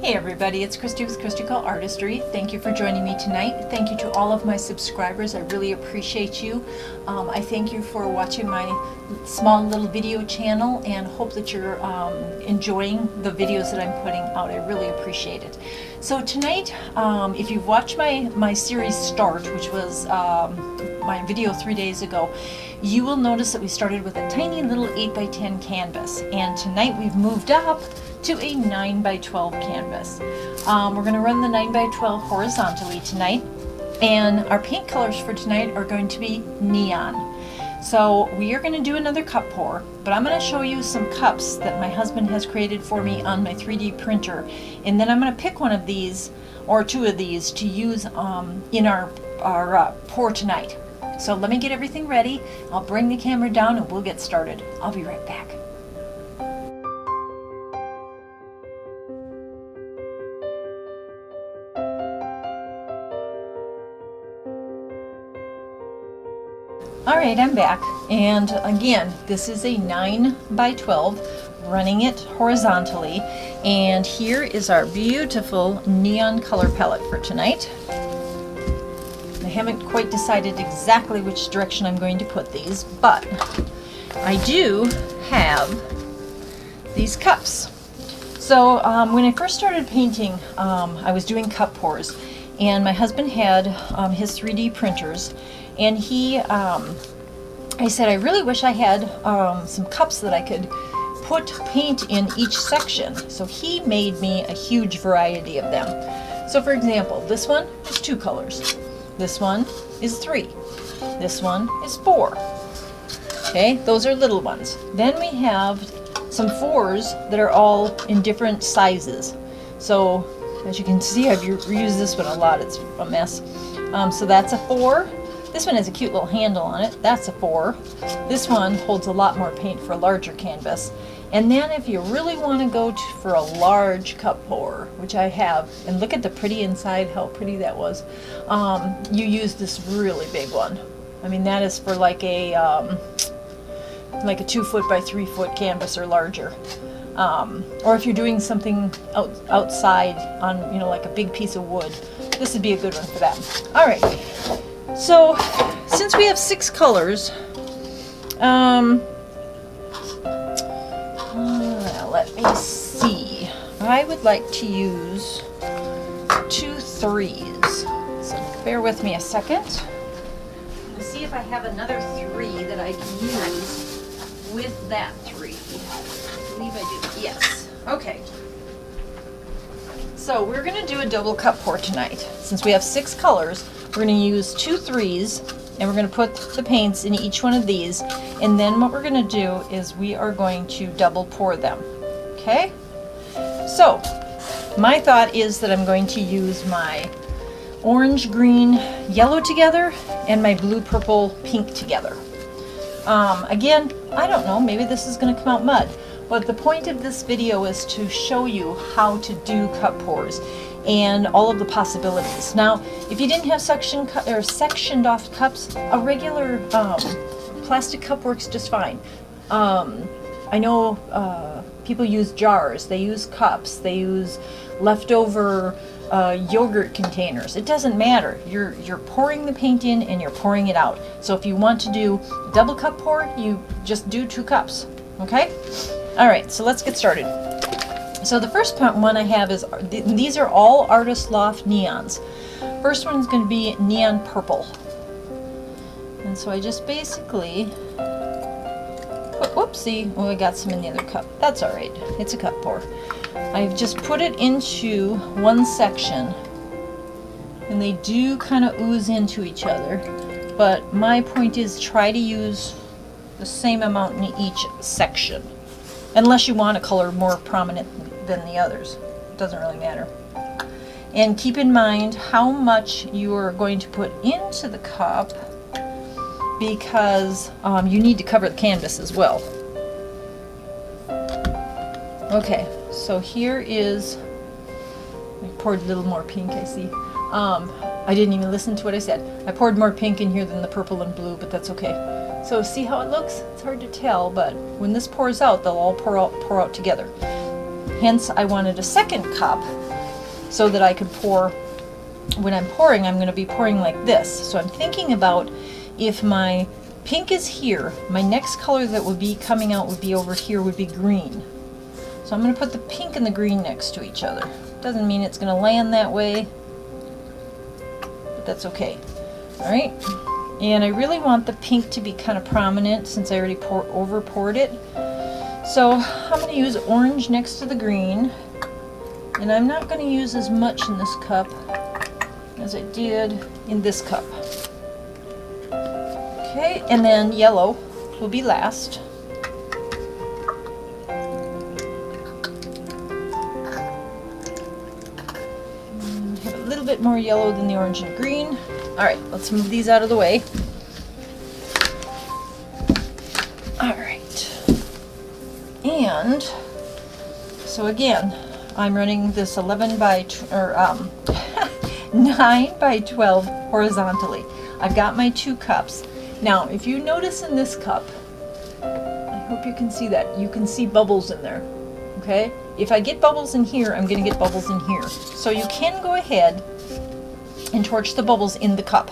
Hey everybody, it's Christy with ColeArtistry. Thank you for joining me tonight. Thank you to all of my subscribers. I really appreciate you. I thank you for watching my small little video channel and hope that you're enjoying the videos that I'm putting out. I really appreciate it. So tonight, if you've watched my series Start, which was my video 3 days ago, you will notice that we started with a tiny little 8x10 canvas, and tonight we've moved up to a 9x12 canvas. We're going to run the 9x12 horizontally tonight, and our paint colors for tonight are going to be neon. So we are going to do another cup pour, but I'm going to show you some cups that my husband has created for me on my 3D printer, and then I'm going to pick one of these or two of these to use in our pour tonight. So let me get everything ready. I'll bring the camera down and we'll get started. I'll be right back. Alright, I'm back, and again, this is a 9x12, running it horizontally, and here is our beautiful neon color palette for tonight. I haven't quite decided exactly which direction I'm going to put these, but I do have these cups. So when I first started painting, I was doing cup pours, and my husband had his 3D printers, and I said, I really wish I had some cups that I could put paint in each section. So he made me a huge variety of them. So for example, this one is 2 colors. This one is 3. This one is 4. Okay, those are little ones. Then we have some 4s that are all in different sizes. So as you can see, I've reused this one a lot. It's a mess. So that's a 4. This one has a cute little handle on it. That's a 4. This one holds a lot more paint for a larger canvas. And then if you really want to go for a large cup pour, which I have, and look at the pretty inside, how pretty that was, you use this really big one. I mean, that is for like a 2 foot by 3 foot canvas or larger. Or if you're doing something outside on, you know, like a big piece of wood, this would be a good one for that. All right. So, since we have 6 colors, let me see. I would like to use 2 3s. So bear with me a second. Let's see if I have another 3 that I can use with that 3. I believe I do. Yes. Okay. So we're going to do a double cup pour tonight. Since we have 6 colors, we're going to use 2 3s, and we're going to put the paints in each one of these, and then what we're going to do is we are going to double pour them. Okay? So, my thought is that I'm going to use my orange, green, yellow together, and my blue, purple, pink together. Again, I don't know, maybe this is going to come out mud, but the point of this video is to show you how to do cup pours and all of the possibilities. Now, if you didn't have sectioned off cups, a regular plastic cup works just fine. I know people use jars, they use cups, they use leftover yogurt containers. It doesn't matter. You're pouring the paint in and you're pouring it out. So if you want to do double cup pour, you just do 2 cups. Okay? All right, so let's get started. So the first one I have is, these are all Artist Loft neons. First one's going to be neon purple. And so I just basically put, whoopsie, oh, I got some in the other cup. That's all right. It's a cup pour. I've just put it into one section, and they do kind of ooze into each other. But my point is, try to use the same amount in each section, unless you want a color more prominent than the others. It doesn't really matter. And keep in mind how much you are going to put into the cup, because you need to cover the canvas as well. Okay, so here is, I poured a little more pink, I see. I didn't even listen to what I said. I poured more pink in here than the purple and blue, but that's okay. So see how it looks? It's hard to tell, but when this pours out, they'll all pour out together. Hence, I wanted a second cup so that I could pour. When I'm pouring, I'm going to be pouring like this. So I'm thinking about, if my pink is here, my next color that would be coming out would be over here, would be green. So I'm going to put the pink and the green next to each other. Doesn't mean it's going to land that way, but that's okay. All right, and I really want the pink to be kind of prominent since I already over poured it. So I'm going to use orange next to the green, and I'm not going to use as much in this cup as I did in this cup. Okay, and then yellow will be last. Have a little bit more yellow than the orange and green. All right, let's move these out of the way. All right, and so again, I'm running this 11 by 9 by 12 horizontally. I've got my 2 cups. Now, if you notice in this cup, I hope you can see that. You can see bubbles in there, okay? If I get bubbles in here, I'm going to get bubbles in here. So you can go ahead and torch the bubbles in the cup,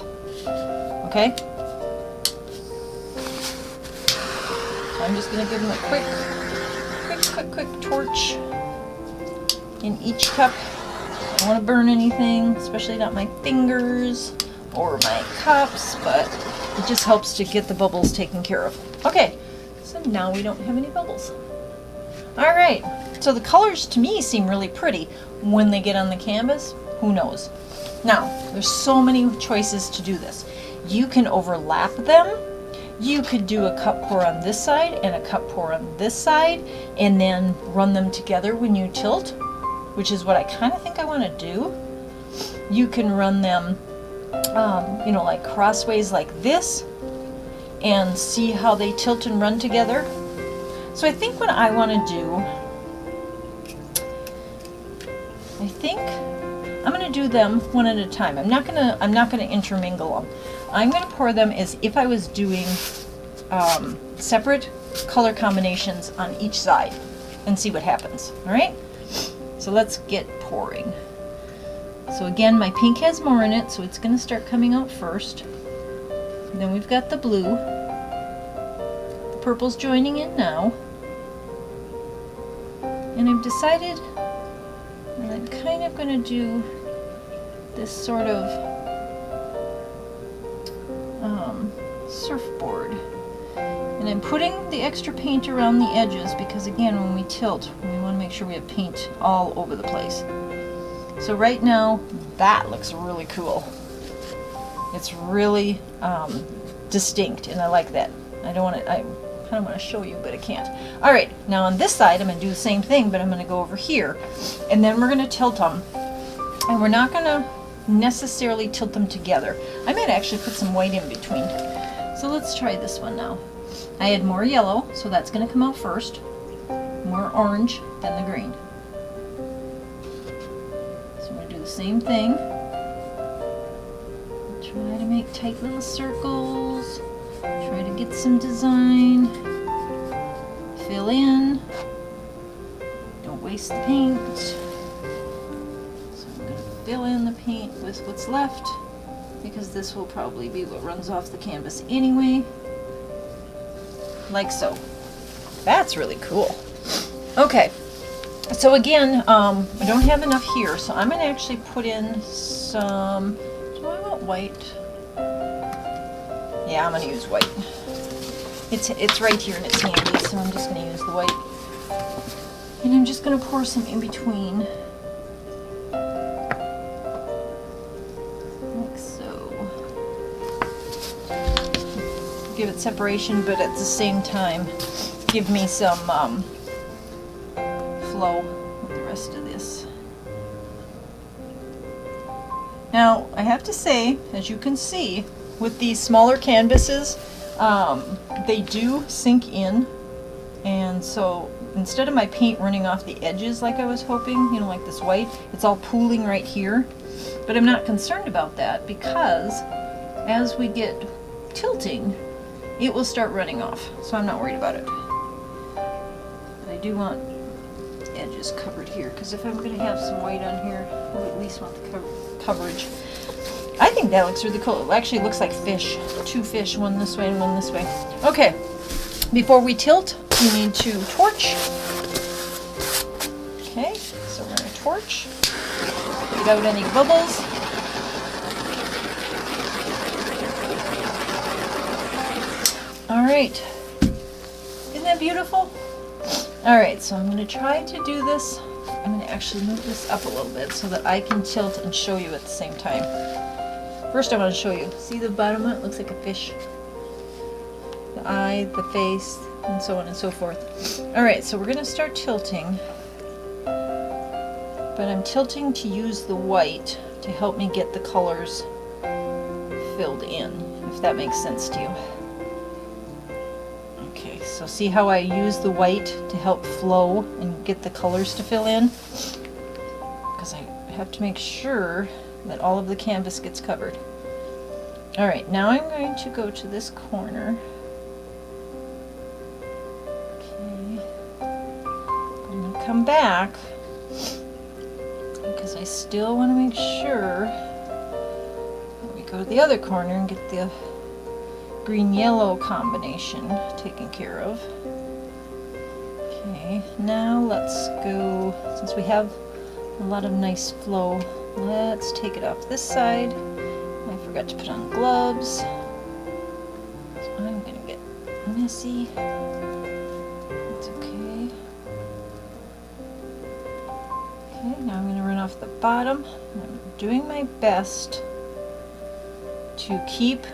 okay? So I'm just going to give them a quick torch in each cup. I don't want to burn anything, especially not my fingers or my cups, but it just helps to get the bubbles taken care of. Okay, so now we don't have any bubbles. All right, so the colors to me seem really pretty. When they get on the canvas, who knows? Now, there's so many choices to do this. You can overlap them. You could do a cup pour on this side and a cup pour on this side, and then run them together when you tilt, which is what I kind of think I want to do. You can run them you know, like crossways like this, and see how they tilt and run together. So I think what I want to do, I think I'm going to do them one at a time. I'm not going to intermingle them. I'm going to pour them as if I was doing separate color combinations on each side and see what happens. All right, so let's get pouring. So again, my pink has more in it, so it's going to start coming out first. And then we've got the blue. The purple's joining in now. And I've decided that I'm kind of going to do this sort of surfboard. And I'm putting the extra paint around the edges because, again, when we tilt, we want to make sure we have paint all over the place. So right now, that looks really cool. It's really distinct, and I like that. I kind of want to show you, but I can't. All right, now on this side, I'm going to do the same thing, but I'm going to go over here, and then we're going to tilt them. And we're not going to necessarily tilt them together. I might actually put some white in between. So let's try this one now. I had more yellow, so that's going to come out first. More orange, then the green. The same thing. Try to make tight little circles. Try to get some design. Fill in. Don't waste the paint. So I'm going to fill in the paint with what's left, because this will probably be what runs off the canvas anyway. Like so. That's really cool. Okay. So again, I don't have enough here, so I'm going to actually put in some, do I want white? Yeah, I'm going to use white. It's right here and it's handy, so I'm just going to use the white. And I'm just going to pour some in between. Like so. Give it separation, but at the same time, give me some flow with the rest of this. Now, I have to say, as you can see, with these smaller canvases, they do sink in, and so instead of my paint running off the edges like I was hoping, you know, like this white, it's all pooling right here. But I'm not concerned about that, because as we get tilting, it will start running off, so I'm not worried about it. But I do want edges covered here, because if I'm going to have some white on here, I at least want the coverage. I think that looks really cool. It actually looks like fish. Two fish, one this way and one this way. Okay, before we tilt, we need to torch. Okay, so we're going to torch. Get out any bubbles. Alright, isn't that beautiful? Alright, so I'm going to try to do this. I'm going to actually move this up a little bit so that I can tilt and show you at the same time. First I want to show you. See the bottom one? It looks like a fish. The eye, the face, and so on and so forth. Alright, so we're going to start tilting. But I'm tilting to use the white to help me get the colors filled in, if that makes sense to you. Okay, so see how I use the white to help flow and get the colors to fill in? Because I have to make sure that all of the canvas gets covered. Alright, now I'm going to go to this corner. Okay. I'm going to come back because I still want to make sure that we go to the other corner and get the green-yellow combination taken care of. Okay, now let's go, since we have a lot of nice flow, let's take it off this side. I forgot to put on gloves, so I'm going to get messy. That's okay. Okay, now I'm going to run off the bottom. I'm doing my best to keep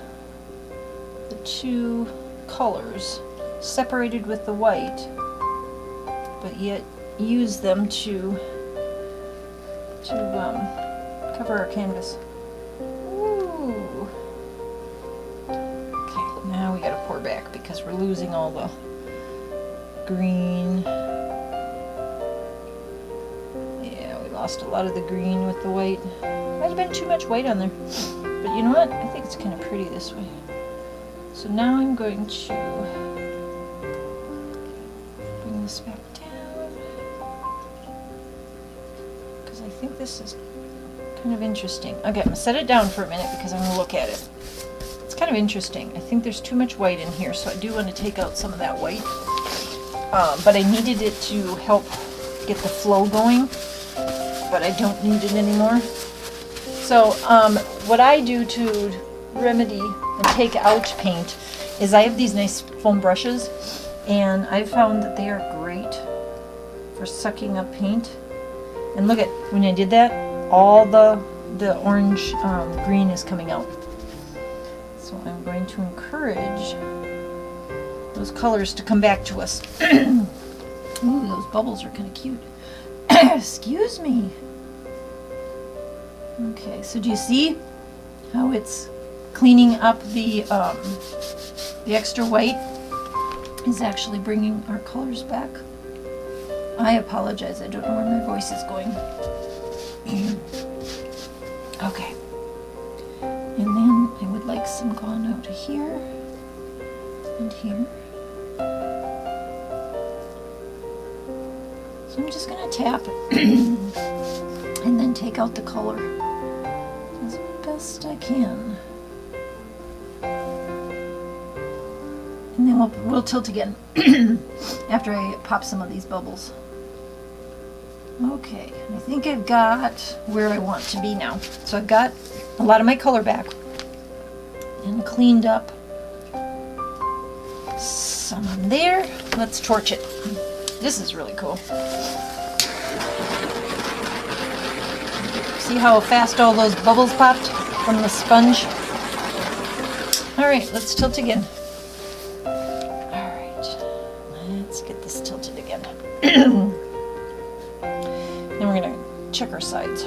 the two colors separated with the white, but yet use them to cover our canvas. Ooh. Okay, now we gotta pour back because we're losing all the green. Yeah, we lost a lot of the green with the white. Might have been too much white on there, but you know what? I think it's kind of pretty this way. So now I'm going to bring this back down because I think this is kind of interesting. Okay, I'm going to set it down for a minute because I'm going to look at it. It's kind of interesting. I think there's too much white in here, so I do want to take out some of that white. But I needed it to help get the flow going, but I don't need it anymore. So what I do to remedy and take out paint is I have these nice foam brushes, and I've found that they are great for sucking up paint. And look at, when I did that, all the orange green is coming out. So I'm going to encourage those colors to come back to us. Ooh, those bubbles are kind of cute. Excuse me. Okay, so do you see how it's cleaning up the extra white is actually bringing our colors back? I apologize, I don't know where my voice is going. Okay. And then I would like some gone out here and here. So I'm just going to tap and then take out the color as best I can. And then we'll tilt again after I pop some of these bubbles. Okay, I think I've got where I want to be now. So I've got a lot of my color back and cleaned up some on there. Let's torch it. This is really cool. See how fast all those bubbles popped from the sponge? Alright, let's tilt again. Alright, let's get this tilted again. Then we're going to check our sides.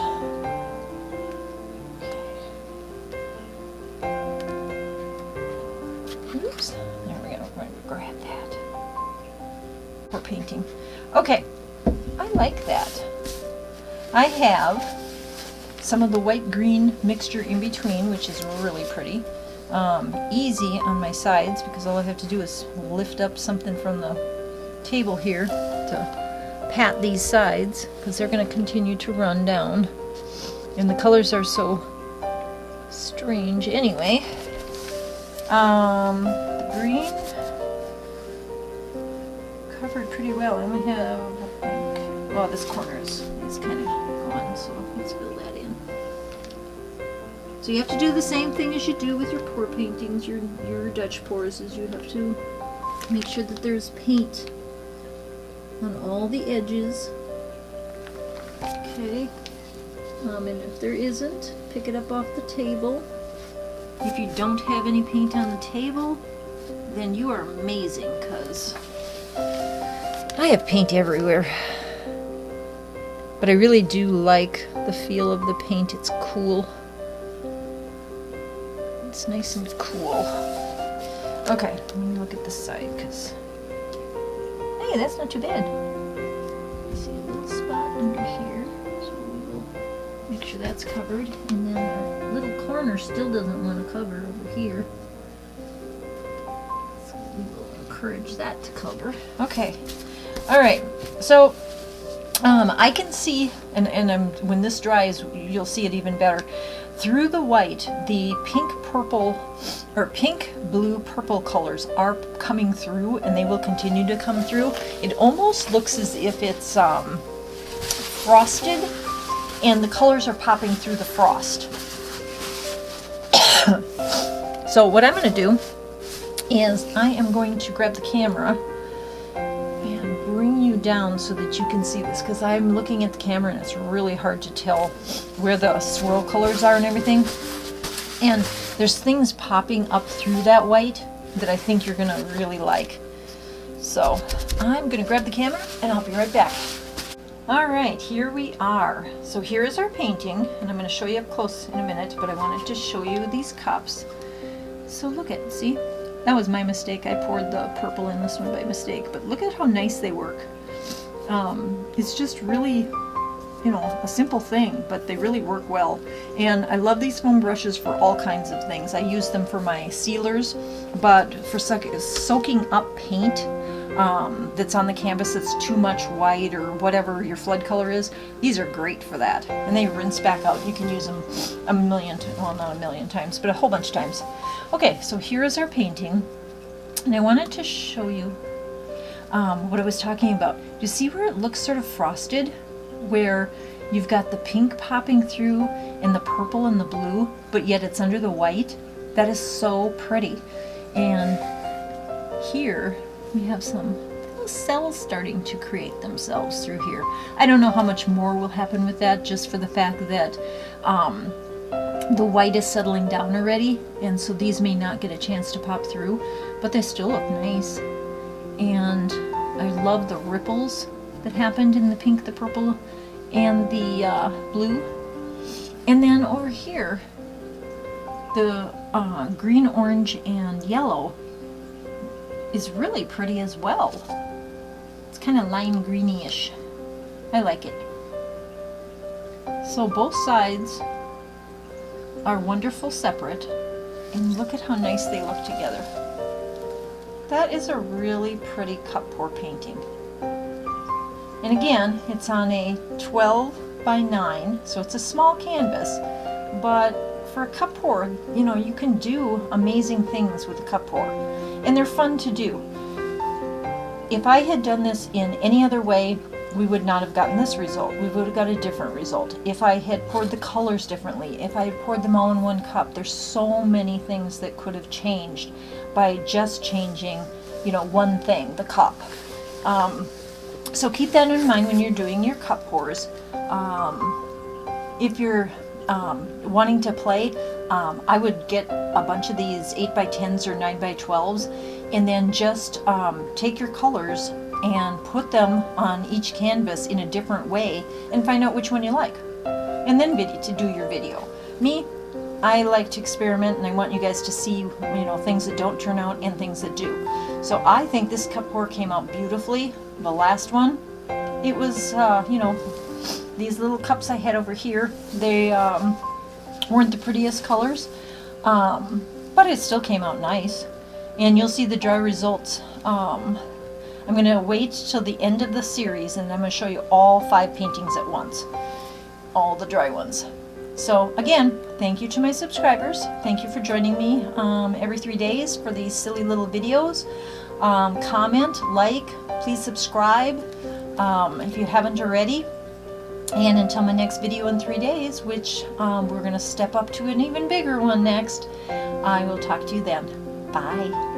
Oops, there we go. We're going to grab that. We're painting. Okay, I like that. I have some of the white-green mixture in between, which is really pretty. Easy on my sides because all I have to do is lift up something from the table here to pat these sides because they're going to continue to run down. And the colors are so strange anyway. The green covered pretty well. I'm going to have, like, well, this corner is kind of gone, so let's fill that in. So you have to do the same thing as you do with your pour paintings, your Dutch pours, is you have to make sure that there's paint on all the edges. Okay. And if there isn't, pick it up off the table. If you don't have any paint on the table, then you are amazing, because I have paint everywhere. But I really do like the feel of the paint. It's cool. It's nice and cool. Okay, let me look at this side, because hey, that's not too bad. See a little spot under here, so we will make sure that's covered. And then our little corner still doesn't want to cover over here, so we will encourage that to cover. Okay, all right. So I can see, and when this dries, you'll see it even better. Through the white, the pink, purple, or pink, blue, purple colors are coming through, and they will continue to come through. It almost looks as if it's frosted, and the colors are popping through the frost. So what I'm going to do is I am going to grab the camera and bring you down so that you can see this, because I'm looking at the camera and it's really hard to tell where the swirl colors are and everything. And there's things popping up through that white that I think you're gonna really like. So I'm gonna grab the camera and I'll be right back. All right, here we are. So here is our painting, and I'm gonna show you up close in a minute, but I wanted to show you these cups. So look at, see? That was my mistake. I poured the purple in this one by mistake, but look at how nice they work. It's just really, you know, a simple thing, but they really work well. And I love these foam brushes for all kinds of things. I use them for my sealers, but for soaking up paint that's on the canvas that's too much white or whatever your flood color is, these are great for that. And they rinse back out. You can use them a million, well, not a million times, but a whole bunch of times. Okay, so here is our painting, and I wanted to show you what I was talking about. You see where it looks sort of frosted, where you've got the pink popping through and the purple and the blue, but yet it's under the white? That is so pretty. And here we have some little cells starting to create themselves through here. I don't know how much more will happen with that, just for the fact that the white is settling down already, and so these may not get a chance to pop through, but they still look nice. And I love the ripples that happened in the pink, the purple, and the blue. And then over here, the green, orange, and yellow is really pretty as well. It's kind of lime greeny-ish. I like it. So both sides are wonderful separate, and look at how nice they look together. That is a really pretty cup pour painting. And again, it's on a 12 by 9, so it's a small canvas, but for a cup pour, you know, you can do amazing things with a cup pour, and they're fun to do. If I had done this in any other way, we would not have gotten this result. We would have got a different result. If I had poured the colors differently, if I had poured them all in one cup, there's so many things that could have changed by just changing, you know, one thing, the cup. So keep that in mind when you're doing your cup pours. If you're wanting to play, I would get a bunch of these 8x10s or 9x12s, and then just take your colors and put them on each canvas in a different way and find out which one you like, and then to do your video. Me, I like to experiment, and I want you guys to see, you know, things that don't turn out and things that do. So I think this cup pour came out beautifully. The last one, it was, you know, these little cups I had over here, they weren't the prettiest colors, but it still came out nice. And you'll see the dry results. I'm going to wait till the end of the series, and I'm going to show you all 5 paintings at once, all the dry ones. So again, thank you to my subscribers. Thank you for joining me every 3 days for these silly little videos. Comment, like, please subscribe if you haven't already. And until my next video in 3 days, which we're going to step up to an even bigger one next, I will talk to you then. Bye.